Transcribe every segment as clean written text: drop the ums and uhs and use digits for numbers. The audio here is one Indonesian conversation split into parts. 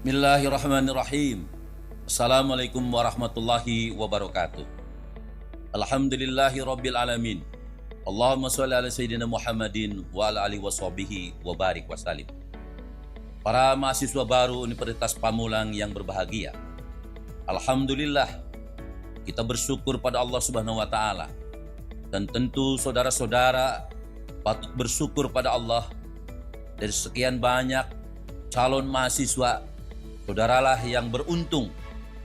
Bismillahirrahmanirrahim. Assalamualaikum warahmatullahi wabarakatuh. Alhamdulillahi rabbil alamin. Allahumma sholli ala sayyidina Muhammadin wa ala alihi washabihi wa barik wasallim. Para mahasiswa baru Universitas Pamulang yang berbahagia, alhamdulillah kita bersyukur pada Allah Subhanahu wa taala. Dan tentu saudara-saudara patut bersyukur pada Allah dari sekian banyak calon mahasiswa. Saudaralah yang beruntung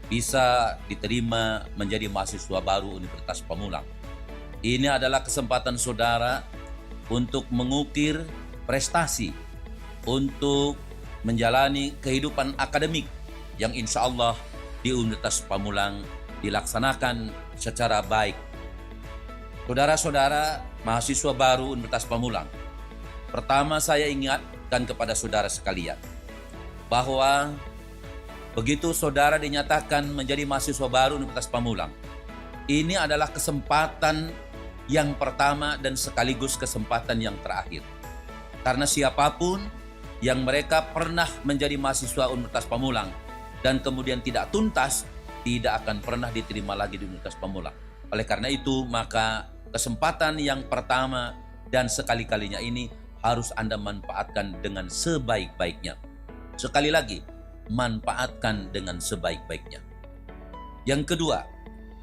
bisa diterima menjadi mahasiswa baru Universitas Pamulang. Ini adalah kesempatan saudara untuk mengukir prestasi, untuk menjalani kehidupan akademik yang insya Allah di Universitas Pamulang dilaksanakan secara baik. Saudara-saudara mahasiswa baru Universitas Pamulang, pertama saya ingatkan kepada saudara sekalian bahwa begitu saudara dinyatakan menjadi mahasiswa baru Universitas Pamulang, ini adalah kesempatan yang pertama dan sekaligus kesempatan yang terakhir. Karena siapapun yang mereka pernah menjadi mahasiswa Universitas Pamulang dan kemudian tidak tuntas, tidak akan pernah diterima lagi di Universitas Pamulang. Oleh karena itu, maka kesempatan yang pertama dan sekali-kalinya ini harus Anda manfaatkan dengan sebaik-baiknya. Sekali lagi, manfaatkan dengan sebaik-baiknya. Yang kedua,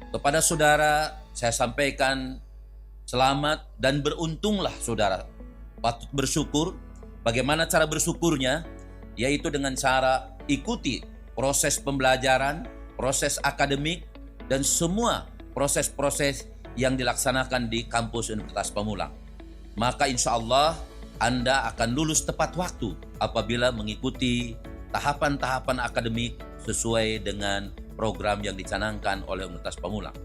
kepada saudara saya sampaikan selamat dan beruntunglah saudara. Patut bersyukur. Bagaimana cara bersyukurnya? Yaitu dengan cara ikuti proses pembelajaran, proses akademik, dan semua proses-proses yang dilaksanakan di kampus Universitas Pamulang. Maka insya Allah Anda akan lulus tepat waktu apabila mengikuti tahapan-tahapan akademik sesuai dengan program yang dicanangkan oleh Universitas Pamulang.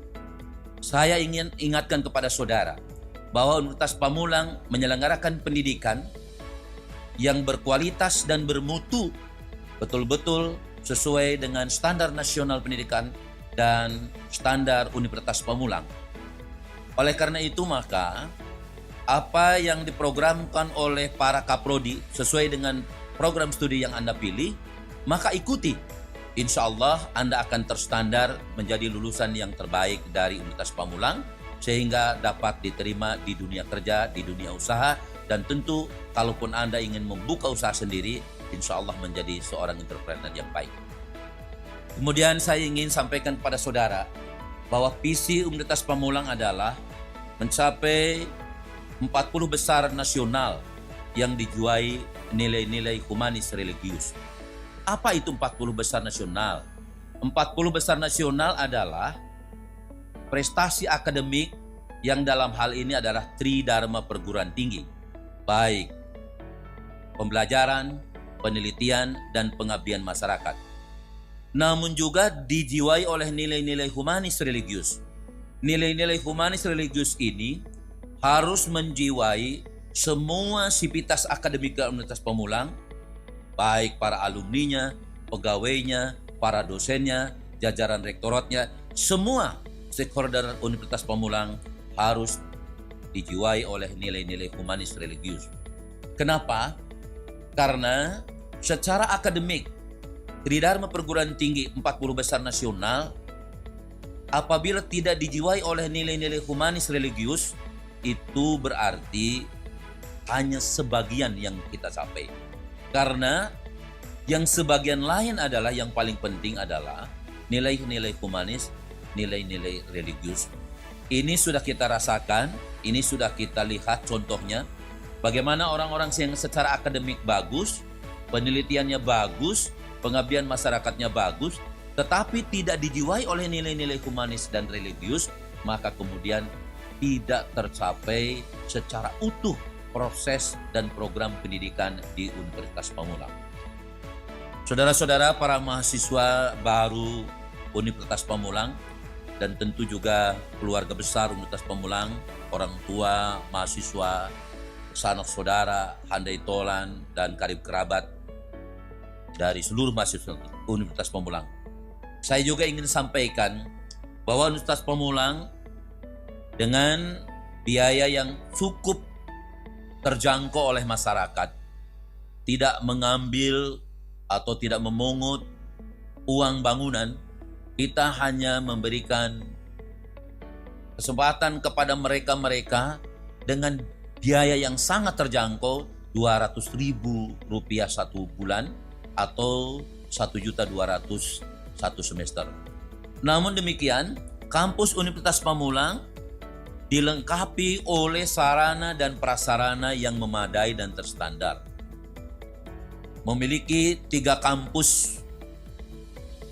Saya ingin ingatkan kepada saudara bahwa Universitas Pamulang menyelenggarakan pendidikan yang berkualitas dan bermutu, betul-betul sesuai dengan standar nasional pendidikan dan standar Universitas Pamulang. Oleh karena itu maka apa yang diprogramkan oleh para kaprodi sesuai dengan program studi yang Anda pilih, maka ikuti. Insya Allah Anda akan terstandar menjadi lulusan yang terbaik dari Universitas Pamulang sehingga dapat diterima di dunia kerja, di dunia usaha, dan tentu kalaupun Anda ingin membuka usaha sendiri, insya Allah menjadi seorang entrepreneur yang baik. Kemudian saya ingin sampaikan kepada saudara bahwa visi Universitas Pamulang adalah mencapai 40 besar nasional yang dijuai nilai-nilai humanis religius. Apa itu 40 besar nasional? 40 besar nasional adalah prestasi akademik yang dalam hal ini adalah Tridharma perguruan tinggi, baik pembelajaran, penelitian, dan pengabdian masyarakat. Namun juga dijiwai oleh nilai-nilai humanis religius. Nilai-nilai humanis religius ini harus menjiwai semua sivitas akademika Universitas Pamulang, baik para alumninya, pegawainya, para dosennya, jajaran rektoratnya, semua stakeholder Universitas Pamulang harus dijiwai oleh nilai-nilai humanis religius. Kenapa? Karena secara akademik, Tridharma perguruan tinggi 40 besar nasional, apabila tidak dijiwai oleh nilai-nilai humanis religius, itu berarti hanya sebagian yang kita capai. Karena yang sebagian lain adalah yang paling penting adalah nilai-nilai humanis, nilai-nilai religius. Ini sudah kita rasakan, ini sudah kita lihat contohnya. Bagaimana orang-orang yang secara akademik bagus, penelitiannya bagus, pengabdian masyarakatnya bagus, tetapi tidak dijiwai oleh nilai-nilai humanis dan religius, maka kemudian tidak tercapai secara utuh proses dan program pendidikan di Universitas Pamulang. Saudara-saudara para mahasiswa baru Universitas Pamulang dan tentu juga keluarga besar Universitas Pamulang, orang tua, mahasiswa, sanak saudara, handai tolan, dan karib kerabat dari seluruh mahasiswa Universitas Pamulang. Saya juga ingin sampaikan bahwa Universitas Pamulang dengan biaya yang cukup terjangkau oleh masyarakat, tidak mengambil atau tidak memungut uang bangunan, kita hanya memberikan kesempatan kepada mereka-mereka dengan biaya yang sangat terjangkau, Rp200.000 satu bulan atau Rp1.200.000 satu semester. Namun demikian, kampus Universitas Pamulang dilengkapi oleh sarana dan prasarana yang memadai dan terstandar. Memiliki 3 kampus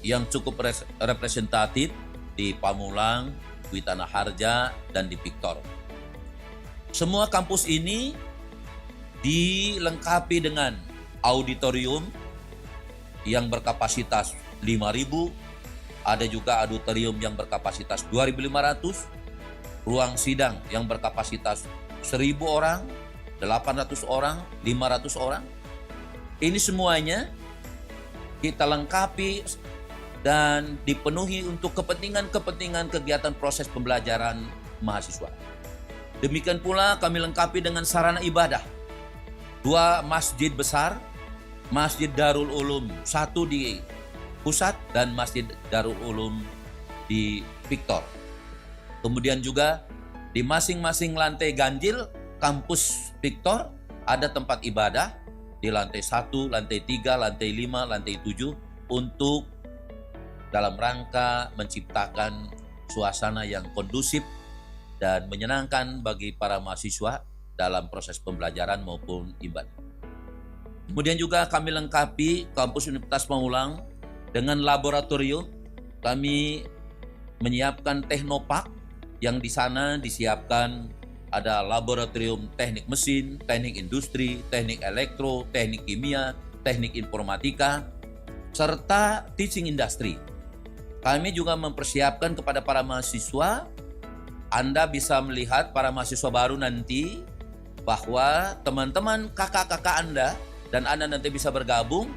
yang cukup representatif di Pamulang, di Tanah Harja, dan di Victor. Semua kampus ini dilengkapi dengan auditorium yang berkapasitas 5.000, ada juga auditorium yang berkapasitas 2.500, ruang sidang yang berkapasitas 1.000 orang, 800 orang, 500 orang. Ini semuanya kita lengkapi dan dipenuhi untuk kepentingan-kepentingan kegiatan proses pembelajaran mahasiswa. Demikian pula kami lengkapi dengan sarana ibadah. 2 masjid besar, Masjid Darul Ulum, 1 di pusat dan Masjid Darul Ulum di Victor. Kemudian juga di masing-masing lantai ganjil kampus Victor ada tempat ibadah di lantai 1, lantai 3, lantai 5, lantai 7 untuk dalam rangka menciptakan suasana yang kondusif dan menyenangkan bagi para mahasiswa dalam proses pembelajaran maupun ibadah. Kemudian juga kami lengkapi kampus Universitas Pamulang dengan laboratorium. Kami menyiapkan teknopark yang di sana disiapkan ada laboratorium teknik mesin, teknik industri, teknik elektro, teknik kimia, teknik informatika, serta teaching industry. Kami juga mempersiapkan kepada para mahasiswa, Anda bisa melihat para mahasiswa baru nanti bahwa teman-teman kakak-kakak Anda dan Anda nanti bisa bergabung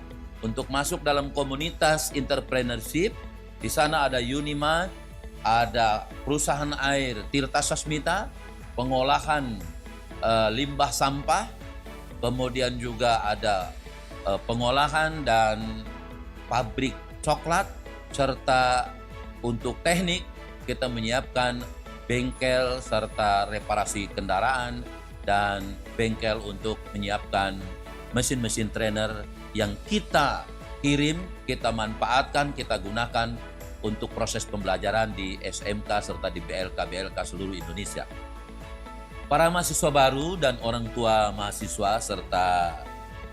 untuk masuk dalam komunitas entrepreneurship. Di sana ada Unima, ada perusahaan air Tirta Sasmita, pengolahan limbah sampah, kemudian juga ada pengolahan dan pabrik coklat, serta untuk teknik kita menyiapkan bengkel serta reparasi kendaraan dan bengkel untuk menyiapkan mesin-mesin trainer yang kita kirim, kita manfaatkan, kita gunakan untuk proses pembelajaran di SMK serta di BLK seluruh Indonesia. Para mahasiswa baru dan orang tua mahasiswa serta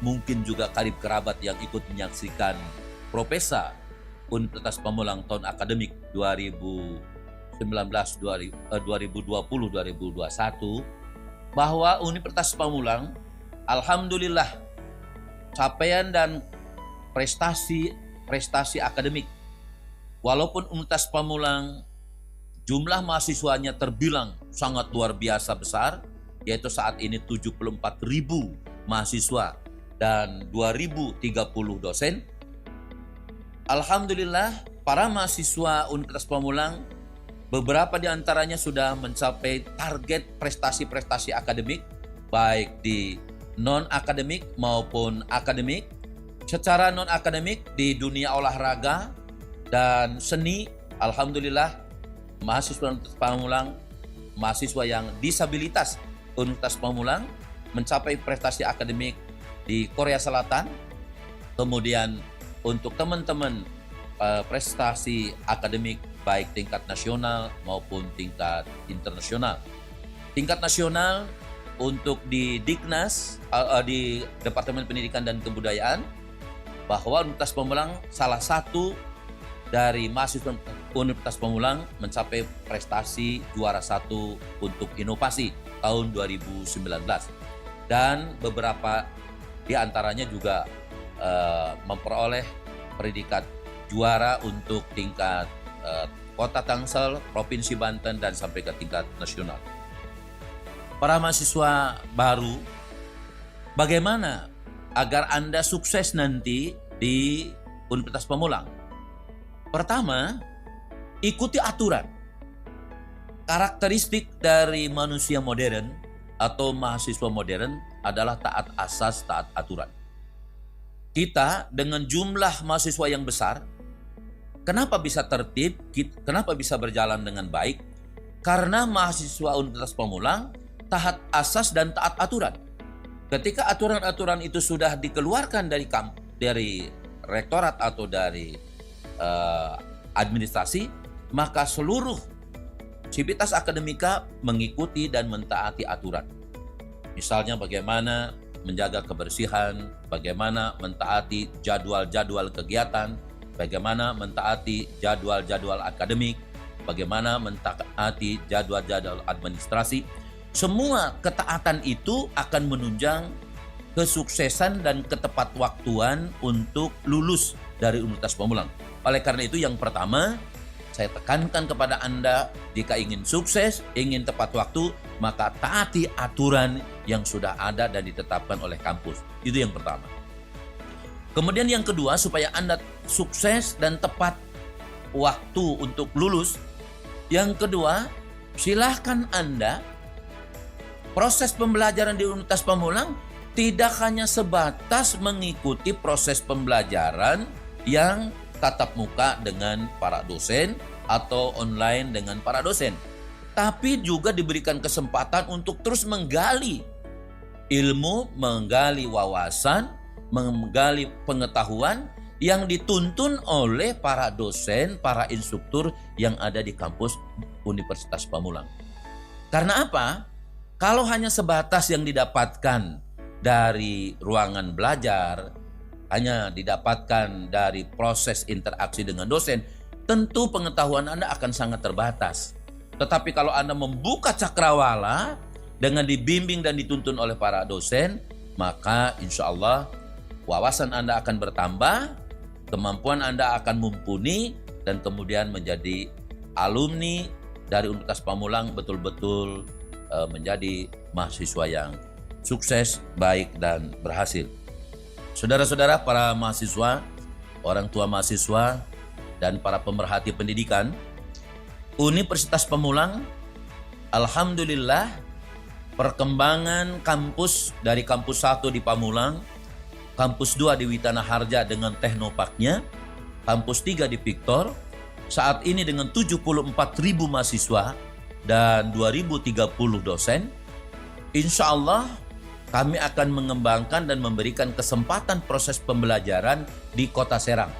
mungkin juga karib kerabat yang ikut menyaksikan Propesa Universitas Pamulang tahun akademik 2020-2021 bahwa Universitas Pamulang alhamdulillah capaian dan prestasi akademik, walaupun Universitas Pamulang jumlah mahasiswanya terbilang sangat luar biasa besar, yaitu saat ini 74.000 mahasiswa dan 2.030 dosen. Alhamdulillah para mahasiswa Universitas Pamulang beberapa di antaranya sudah mencapai target prestasi-prestasi akademik baik di non-akademik maupun akademik. Secara non-akademik di dunia olahraga dan seni, alhamdulillah mahasiswa Universitas Pamulang, mahasiswa yang disabilitas Universitas Pamulang mencapai prestasi akademik di Korea Selatan. Kemudian untuk teman-teman prestasi akademik baik tingkat nasional maupun tingkat internasional. Tingkat nasional untuk di Diknas, di Departemen Pendidikan dan Kebudayaan, bahwa Universitas Pamulang salah satu dari mahasiswa Universitas Pamulang mencapai prestasi juara 1 untuk inovasi tahun 2019. Dan beberapa di antaranya juga memperoleh predikat juara untuk tingkat Kota Tangsel, Provinsi Banten, dan sampai ke tingkat nasional. Para mahasiswa baru, bagaimana agar Anda sukses nanti di Universitas Pamulang? Pertama, ikuti aturan. Karakteristik dari manusia modern atau mahasiswa modern adalah taat asas, taat aturan. kita dengan jumlah mahasiswa yang besar, kenapa bisa tertib, kenapa bisa berjalan dengan baik? Karena mahasiswa Universitas Pamulang taat asas dan taat aturan. Ketika aturan-aturan itu sudah dikeluarkan dari rektorat atau dari administrasi, maka seluruh sivitas akademika mengikuti dan mentaati aturan. Misalnya bagaimana menjaga kebersihan, bagaimana mentaati jadwal-jadwal kegiatan, bagaimana mentaati jadwal-jadwal akademik, bagaimana mentaati jadwal-jadwal administrasi. Semua ketaatan itu akan menunjang kesuksesan dan ketepatwaktuan untuk lulus dari Universitas Pamulang. Oleh karena itu yang pertama, saya tekankan kepada Anda, jika ingin sukses, ingin tepat waktu, maka taati aturan yang sudah ada dan ditetapkan oleh kampus. Itu yang pertama. Kemudian yang kedua, supaya Anda sukses dan tepat waktu untuk lulus, yang kedua, silahkan Anda proses pembelajaran di Universitas Pamulang tidak hanya sebatas mengikuti proses pembelajaran yang tatap muka dengan para dosen atau online dengan para dosen, tapi juga diberikan kesempatan untuk terus menggali ilmu, menggali wawasan, menggali pengetahuan yang dituntun oleh para dosen, para instruktur yang ada di kampus Universitas Pamulang. Karena apa? Kalau hanya sebatas yang didapatkan dari ruangan belajar, hanya didapatkan dari proses interaksi dengan dosen, tentu pengetahuan Anda akan sangat terbatas. Tetapi kalau Anda membuka cakrawala dengan dibimbing dan dituntun oleh para dosen, maka insya Allah wawasan Anda akan bertambah, kemampuan Anda akan mumpuni, dan kemudian menjadi alumni dari Universitas Pamulang betul-betul menjadi mahasiswa yang sukses, baik, dan berhasil. Saudara-saudara, para mahasiswa, orang tua mahasiswa, dan para pemerhati pendidikan, Universitas Pamulang, alhamdulillah, perkembangan kampus dari kampus 1 di Pamulang, kampus 2 di Witana Harja dengan Teknoparknya, kampus 3 di Victor, saat ini dengan 74.000 mahasiswa dan 2.030 dosen, insya Allah kami akan mengembangkan dan memberikan kesempatan proses pembelajaran di Kota Serang.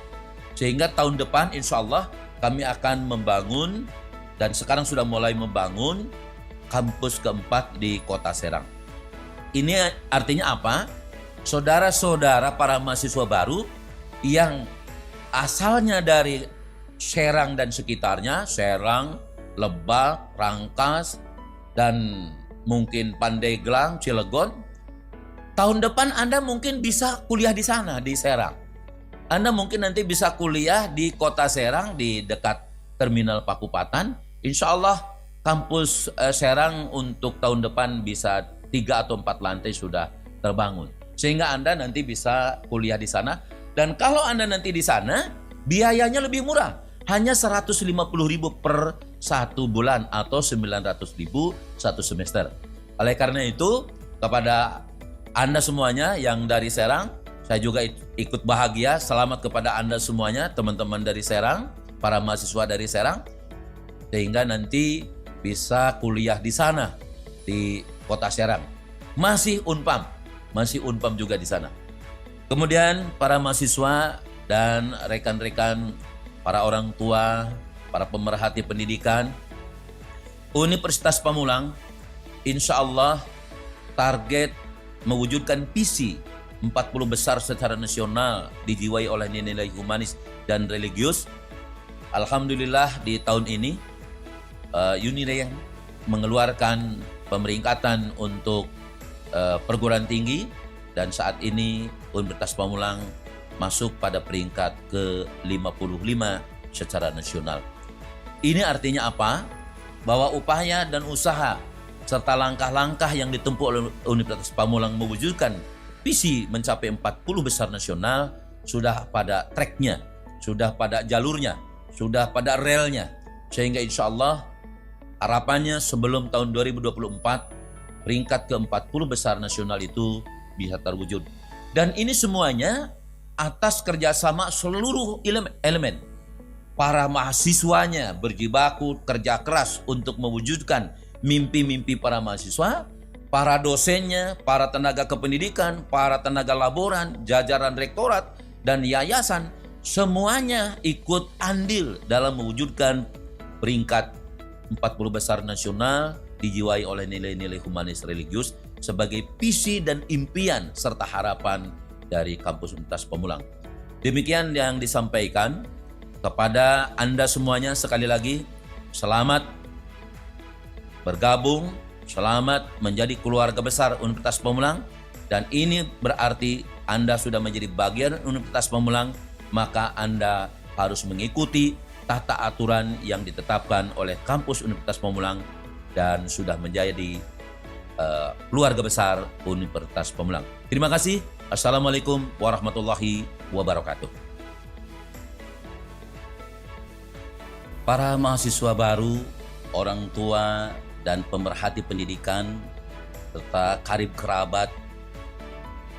Sehingga tahun depan insya Allah kami akan membangun dan sekarang sudah mulai membangun kampus keempat di Kota Serang. Ini artinya apa? Saudara-saudara para mahasiswa baru yang asalnya dari Serang dan sekitarnya, Serang, Lebak, Rangkas, dan mungkin Pandeglang, Cilegon, tahun depan Anda mungkin bisa kuliah di sana, di Serang. Anda mungkin nanti bisa kuliah di Kota Serang, di dekat Terminal Pakupatan. Insya Allah kampus Serang untuk tahun depan bisa 3 atau 4 lantai sudah terbangun. Sehingga Anda nanti bisa kuliah di sana. Dan kalau Anda nanti di sana, biayanya lebih murah. Hanya 150.000 per 1 bulan atau 900.000 satu semester. Oleh karena itu, kepada Anda semuanya yang dari Serang, saya juga ikut bahagia. Selamat kepada Anda semuanya, teman-teman dari Serang, para mahasiswa dari Serang, sehingga nanti bisa kuliah di sana, di Kota Serang. Masih Unpam juga di sana. Kemudian para mahasiswa dan rekan-rekan, para orang tua, para pemerhati pendidikan, Universitas Pamulang, insya Allah target mewujudkan visi 40 besar secara nasional dijiwai oleh nilai humanis dan religius. Alhamdulillah di tahun ini Unire mengeluarkan pemeringkatan untuk perguruan tinggi dan saat ini Universitas Pamulang masuk pada peringkat ke-55 secara nasional. Ini artinya apa? Bahwa upaya dan usaha serta langkah-langkah yang ditempuh oleh Universitas Pamulang mewujudkan visi mencapai 40 besar nasional sudah pada tracknya, sudah pada jalurnya, sudah pada relnya. Sehingga insya Allah harapannya sebelum tahun 2024 peringkat ke-40 besar nasional itu bisa terwujud. Dan ini semuanya atas kerjasama seluruh elemen. Para mahasiswanya berjibaku kerja keras untuk mewujudkan mimpi-mimpi para mahasiswa, para dosennya, para tenaga kependidikan, para tenaga laboran, jajaran rektorat, dan yayasan, semuanya ikut andil dalam mewujudkan peringkat 40 besar nasional dijiwai oleh nilai-nilai humanis religius sebagai visi dan impian serta harapan dari Kampus Universitas Pamulang. Demikian yang disampaikan. Kepada Anda semuanya sekali lagi, selamat bergabung, selamat menjadi keluarga besar Universitas Pamulang, dan ini berarti Anda sudah menjadi bagian Universitas Pamulang, maka Anda harus mengikuti tata aturan yang ditetapkan oleh Kampus Universitas Pamulang dan sudah menjadi keluarga besar Universitas Pamulang. Terima kasih. Assalamualaikum warahmatullahi wabarakatuh. Para mahasiswa baru, orang tua, dan pemerhati pendidikan, serta karib kerabat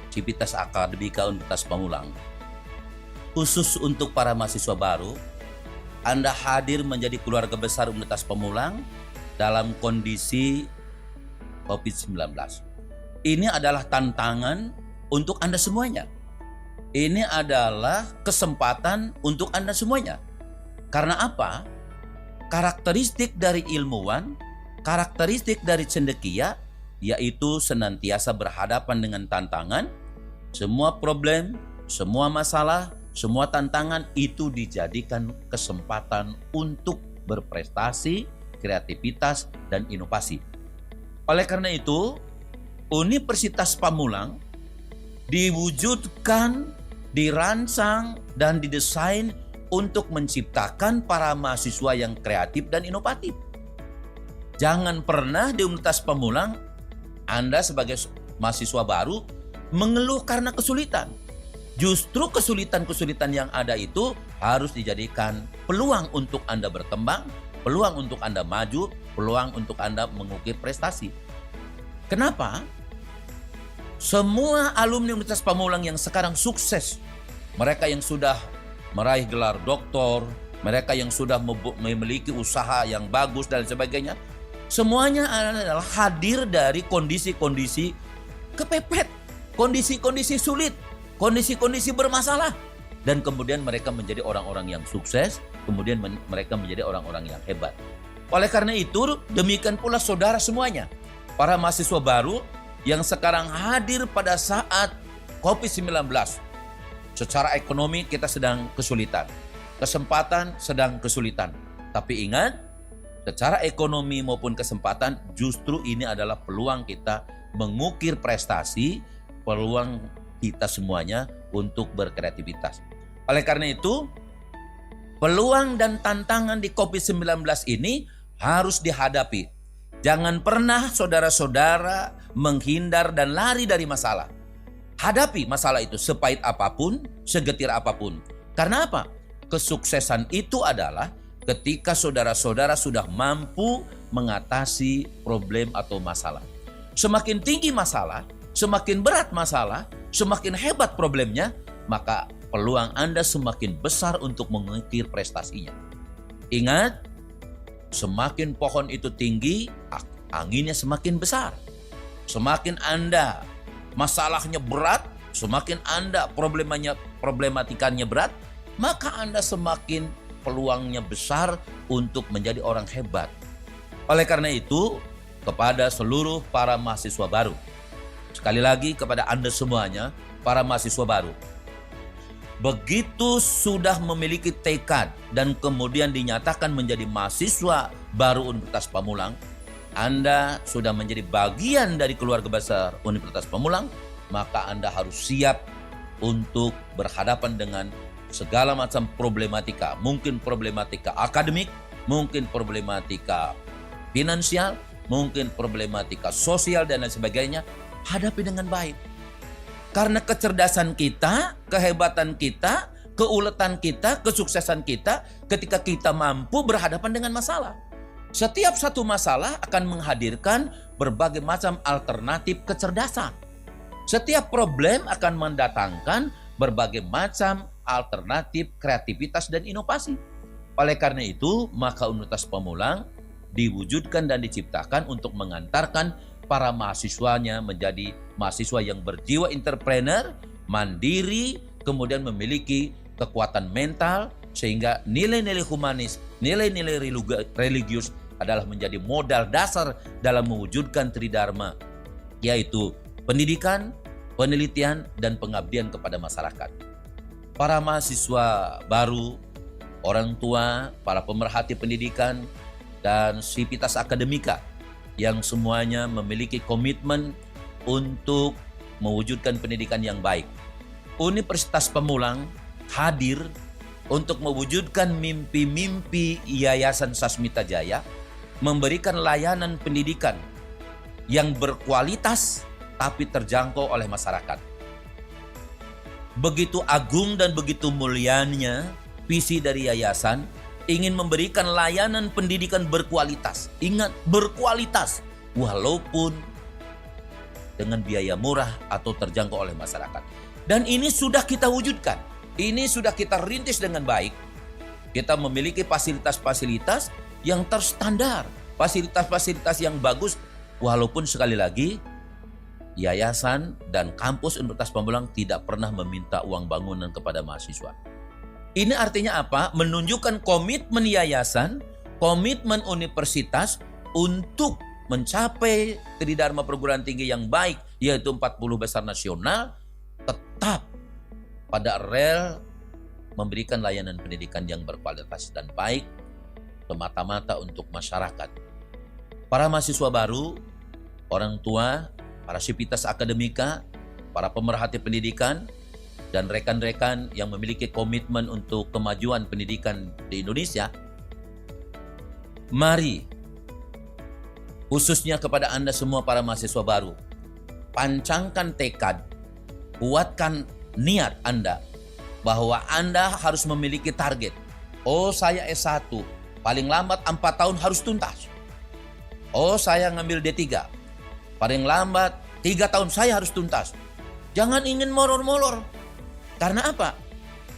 Civitas Akademika Universitas Pamulang. Khusus untuk para mahasiswa baru, Anda hadir menjadi keluarga besar Universitas Pamulang dalam kondisi COVID-19. Ini adalah tantangan untuk Anda semuanya. Ini adalah kesempatan untuk Anda semuanya. Karena apa? Karakteristik dari ilmuwan, karakteristik dari cendekia, yaitu senantiasa berhadapan dengan tantangan. Semua problem, semua masalah, semua tantangan itu dijadikan kesempatan untuk berprestasi, kreativitas, dan inovasi. Oleh karena itu, Universitas Pamulang diwujudkan, dirancang, dan didesain untuk menciptakan para mahasiswa yang kreatif dan inovatif. Jangan pernah di Universitas Pamulang Anda sebagai mahasiswa baru mengeluh karena kesulitan. Justru kesulitan-kesulitan yang ada itu harus dijadikan peluang untuk Anda berkembang, peluang untuk Anda maju, peluang untuk Anda mengukir prestasi. Kenapa? Semua alumni Universitas Pamulang yang sekarang sukses, mereka yang sudah meraih gelar doktor, mereka yang sudah memiliki usaha yang bagus dan sebagainya, semuanya adalah hadir dari kondisi-kondisi kepepet, kondisi-kondisi sulit, kondisi-kondisi bermasalah, dan kemudian mereka menjadi orang-orang yang sukses, kemudian mereka menjadi orang-orang yang hebat. Oleh karena itu, demikian pula saudara semuanya, para mahasiswa baru yang sekarang hadir pada saat COVID-19. Secara ekonomi kita sedang kesulitan, kesempatan sedang kesulitan. Tapi ingat, secara ekonomi maupun kesempatan justru ini adalah peluang kita mengukir prestasi, peluang kita semuanya untuk berkreativitas. Oleh karena itu, peluang dan tantangan di COVID-19 ini harus dihadapi. Jangan pernah saudara-saudara menghindar dan lari dari masalah. Hadapi masalah itu sepahit apapun, segetir apapun. Karena apa? Kesuksesan itu adalah ketika saudara-saudara sudah mampu mengatasi problem atau masalah. Semakin tinggi masalah, semakin berat masalah, semakin hebat problemnya, maka peluang Anda semakin besar untuk mengukir prestasinya. Ingat, semakin pohon itu tinggi, anginnya semakin besar. Semakin Anda masalahnya berat, semakin Anda problematikanya berat, maka Anda semakin peluangnya besar untuk menjadi orang hebat. Oleh karena itu, kepada seluruh para mahasiswa baru, sekali lagi kepada Anda semuanya, para mahasiswa baru, begitu sudah memiliki tekad dan kemudian dinyatakan menjadi mahasiswa baru Universitas Pamulang, Anda sudah menjadi bagian dari keluarga besar Universitas Pamulang, maka Anda harus siap untuk berhadapan dengan segala macam problematika. Mungkin problematika akademik, mungkin problematika finansial, mungkin problematika sosial dan lain sebagainya. Hadapi dengan baik. Karena kecerdasan kita, kehebatan kita, keuletan kita, kesuksesan kita ketika kita mampu berhadapan dengan masalah. Setiap satu masalah akan menghadirkan berbagai macam alternatif kecerdasan. Setiap problem akan mendatangkan berbagai macam alternatif, kreativitas, dan inovasi. Oleh karena itu, maka Universitas Pamulang diwujudkan dan diciptakan untuk mengantarkan para mahasiswanya menjadi mahasiswa yang berjiwa entrepreneur, mandiri, kemudian memiliki kekuatan mental, sehingga nilai-nilai humanis, nilai-nilai religius adalah menjadi modal dasar dalam mewujudkan tridharma, yaitu pendidikan, penelitian, dan pengabdian kepada masyarakat. Para mahasiswa baru, orang tua, para pemerhati pendidikan, dan Sivitas Akademika yang semuanya memiliki komitmen untuk mewujudkan pendidikan yang baik. Universitas Pamulang hadir untuk mewujudkan mimpi-mimpi Yayasan Sasmita Jaya, memberikan layanan pendidikan yang berkualitas tapi terjangkau oleh masyarakat. Begitu agung dan begitu mulianya visi dari yayasan, ingin memberikan layanan pendidikan berkualitas. Ingat, berkualitas, walaupun dengan biaya murah atau terjangkau oleh masyarakat. Dan ini sudah kita wujudkan. Ini sudah kita rintis dengan baik. Kita memiliki fasilitas-fasilitas yang terstandar, fasilitas-fasilitas yang bagus, walaupun sekali lagi yayasan dan kampus Universitas Pamulang tidak pernah meminta uang bangunan kepada mahasiswa. Ini artinya apa? Menunjukkan komitmen yayasan, komitmen universitas untuk mencapai tridharma perguruan tinggi yang baik, yaitu 40 besar nasional, tetap pada rel memberikan layanan pendidikan yang berkualitas dan baik semata-mata untuk masyarakat. Para mahasiswa baru, orang tua, para Sivitas Akademika, para pemerhati pendidikan, dan rekan-rekan yang memiliki komitmen untuk kemajuan pendidikan di Indonesia, mari, khususnya kepada Anda semua para mahasiswa baru, pancangkan tekad, kuatkan niat Anda bahwa Anda harus memiliki target. Oh, saya S1, paling lambat 4 tahun harus tuntas. Oh, saya ngambil D3, paling lambat 3 tahun saya harus tuntas. Jangan ingin molor-molor. Karena apa?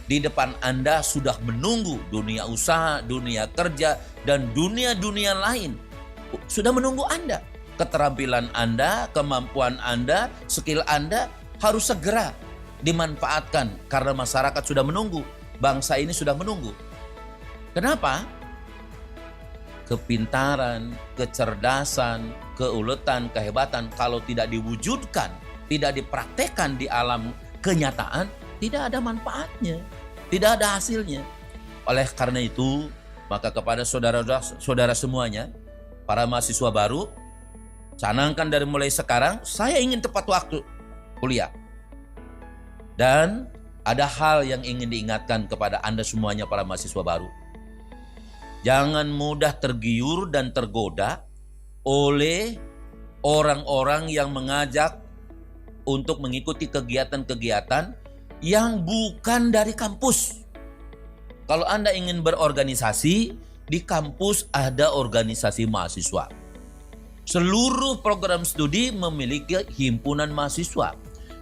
Di depan Anda sudah menunggu dunia usaha, dunia kerja, dan dunia-dunia lain. Sudah menunggu Anda. Keterampilan Anda, kemampuan Anda, skill Anda harus segera dimanfaatkan karena masyarakat sudah menunggu. Bangsa ini sudah menunggu. Kenapa? Kepintaran, kecerdasan, keuletan, kehebatan kalau tidak diwujudkan, tidak dipraktekkan di alam kenyataan, tidak ada manfaatnya, tidak ada hasilnya. Oleh karena itu, maka kepada saudara-saudara semuanya, para mahasiswa baru, canangkan dari mulai sekarang, saya ingin tepat waktu kuliah. Dan ada hal yang ingin diingatkan kepada Anda semuanya para mahasiswa baru. Jangan mudah tergiur dan tergoda oleh orang-orang yang mengajak untuk mengikuti kegiatan-kegiatan yang bukan dari kampus. Kalau Anda ingin berorganisasi, di kampus ada organisasi mahasiswa. Seluruh program studi memiliki himpunan mahasiswa.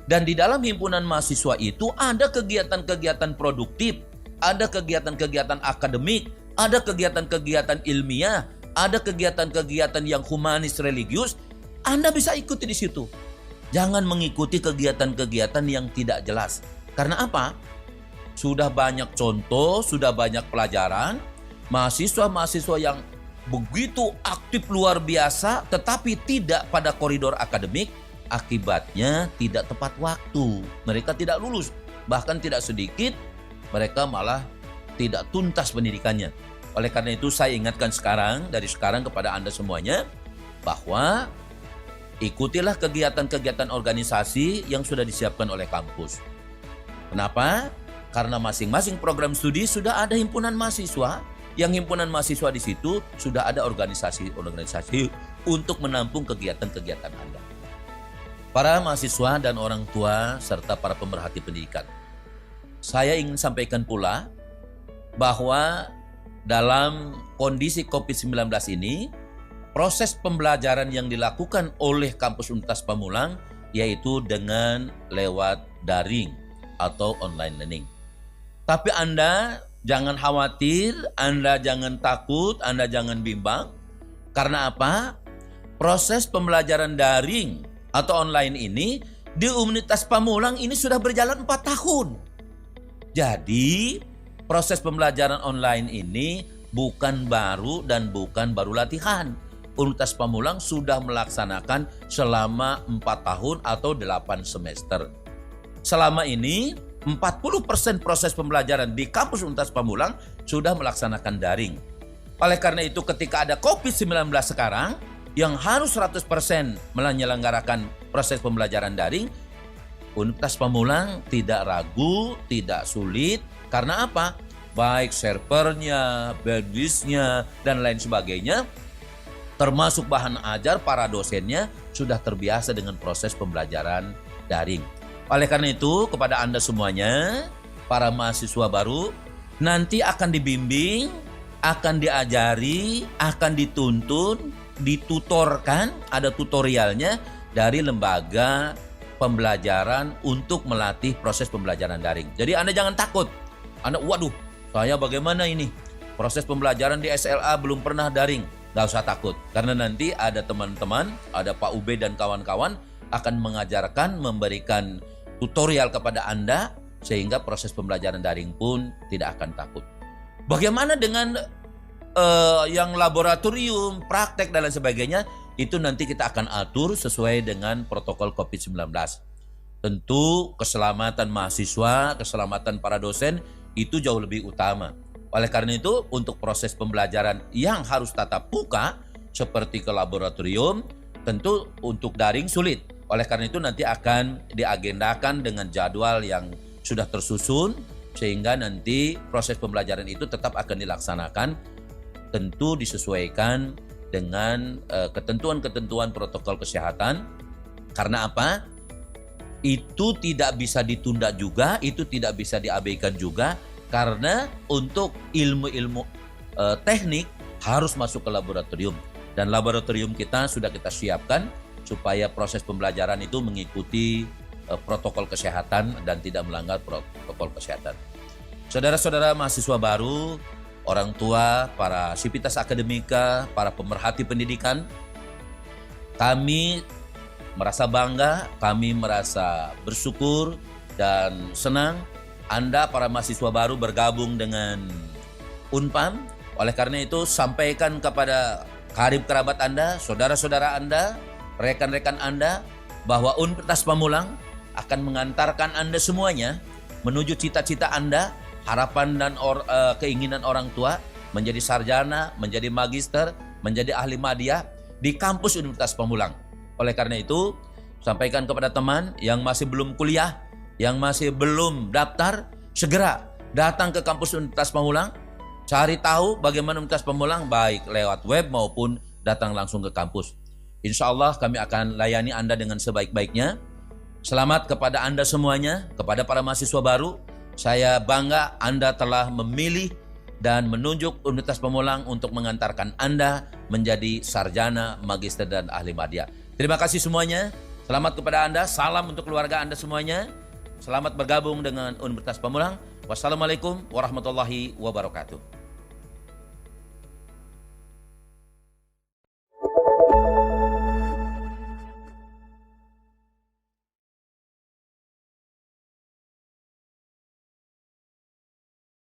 Dan di dalam himpunan mahasiswa itu ada kegiatan-kegiatan produktif, ada kegiatan-kegiatan akademik, ada kegiatan-kegiatan ilmiah, ada kegiatan-kegiatan yang humanis religius. Anda bisa ikuti di situ. Jangan mengikuti kegiatan-kegiatan yang tidak jelas. Karena apa? Sudah banyak contoh, sudah banyak pelajaran, mahasiswa-mahasiswa yang begitu aktif luar biasa tetapi tidak pada koridor akademik, akibatnya tidak tepat waktu. Mereka tidak lulus, bahkan tidak sedikit mereka malah tidak tuntas pendidikannya. Oleh karena itu saya ingatkan dari sekarang kepada Anda semuanya bahwa ikutilah kegiatan-kegiatan organisasi yang sudah disiapkan oleh kampus. Kenapa? Karena masing-masing program studi sudah ada himpunan mahasiswa, yang himpunan mahasiswa di situ sudah ada organisasi-organisasi untuk menampung kegiatan-kegiatan Anda. Para mahasiswa dan orang tua serta para pemerhati pendidikan, saya ingin sampaikan pula bahwa dalam kondisi COVID-19 ini, proses pembelajaran yang dilakukan oleh kampus Universitas Pamulang yaitu dengan lewat daring. atau online learning. Tapi Anda jangan khawatir, Anda jangan takut, Anda jangan bimbang. Karena apa? Proses pembelajaran daring atau online ini di Universitas Pamulang ini sudah berjalan 4 tahun. Jadi proses pembelajaran online ini bukan baru dan bukan baru latihan. Universitas Pamulang sudah melaksanakan selama 4 tahun atau 8 semester. Selama ini 40% proses pembelajaran di kampus Universitas Pamulang sudah melaksanakan daring. Oleh karena itu ketika ada COVID-19 sekarang yang harus 100% menyelenggarakan proses pembelajaran daring, Universitas Pamulang tidak ragu, tidak sulit. Karena apa? Baik servernya, bandwidth-nya, dan lain sebagainya, termasuk bahan ajar para dosennya sudah terbiasa dengan proses pembelajaran daring. Oleh karena itu, kepada Anda semuanya, para mahasiswa baru, nanti akan dibimbing, akan diajari, akan dituntun, ditutorkan, ada tutorialnya dari lembaga pembelajaran untuk melatih proses pembelajaran daring. Jadi Anda jangan takut. Anda, waduh, saya bagaimana ini? Proses pembelajaran di SLA belum pernah daring. Gak usah takut, karena nanti ada teman-teman, ada Pak Ube dan kawan-kawan akan mengajarkan, memberikan tutorial kepada Anda sehingga proses pembelajaran daring pun tidak akan takut. Bagaimana dengan yang laboratorium, praktek dan lain sebagainya, itu nanti kita akan atur sesuai dengan protokol COVID-19. Tentu keselamatan mahasiswa, keselamatan para dosen itu jauh lebih utama. Oleh karena itu, untuk proses pembelajaran yang harus tatap muka seperti ke laboratorium, tentu untuk daring sulit. Oleh karena itu nanti akan diagendakan dengan jadwal yang sudah tersusun sehingga nanti proses pembelajaran itu tetap akan dilaksanakan, tentu disesuaikan dengan ketentuan-ketentuan protokol kesehatan. Karena apa? Itu tidak bisa ditunda juga, itu tidak bisa diabaikan juga, karena untuk ilmu-ilmu teknik harus masuk ke laboratorium. Dan laboratorium kita sudah kita siapkan supaya proses pembelajaran itu mengikuti protokol kesehatan dan tidak melanggar protokol kesehatan. Saudara-saudara mahasiswa baru, orang tua, para sivitas akademika, para pemerhati pendidikan, kami merasa bangga, kami merasa bersyukur dan senang Anda para mahasiswa baru bergabung dengan Unpam. Oleh karena itu sampaikan kepada karib kerabat Anda, saudara-saudara Anda, rekan-rekan Anda bahwa Universitas Pamulang akan mengantarkan Anda semuanya menuju cita-cita Anda, harapan dan keinginan orang tua menjadi sarjana, menjadi magister, menjadi ahli madya di kampus Universitas Pamulang. Oleh karena itu, sampaikan kepada teman yang masih belum kuliah, yang masih belum daftar, segera datang ke kampus Universitas Pamulang, cari tahu bagaimana Universitas Pamulang, baik lewat web maupun datang langsung ke kampus. Insya Allah kami akan layani Anda dengan sebaik-baiknya. Selamat kepada Anda semuanya, kepada para mahasiswa baru. Saya bangga Anda telah memilih dan menunjuk Universitas Pamulang untuk mengantarkan Anda menjadi sarjana, magister, dan ahli madya. Terima kasih semuanya. Selamat kepada Anda. Salam untuk keluarga Anda semuanya. Selamat bergabung dengan Universitas Pamulang. Wassalamualaikum warahmatullahi wabarakatuh.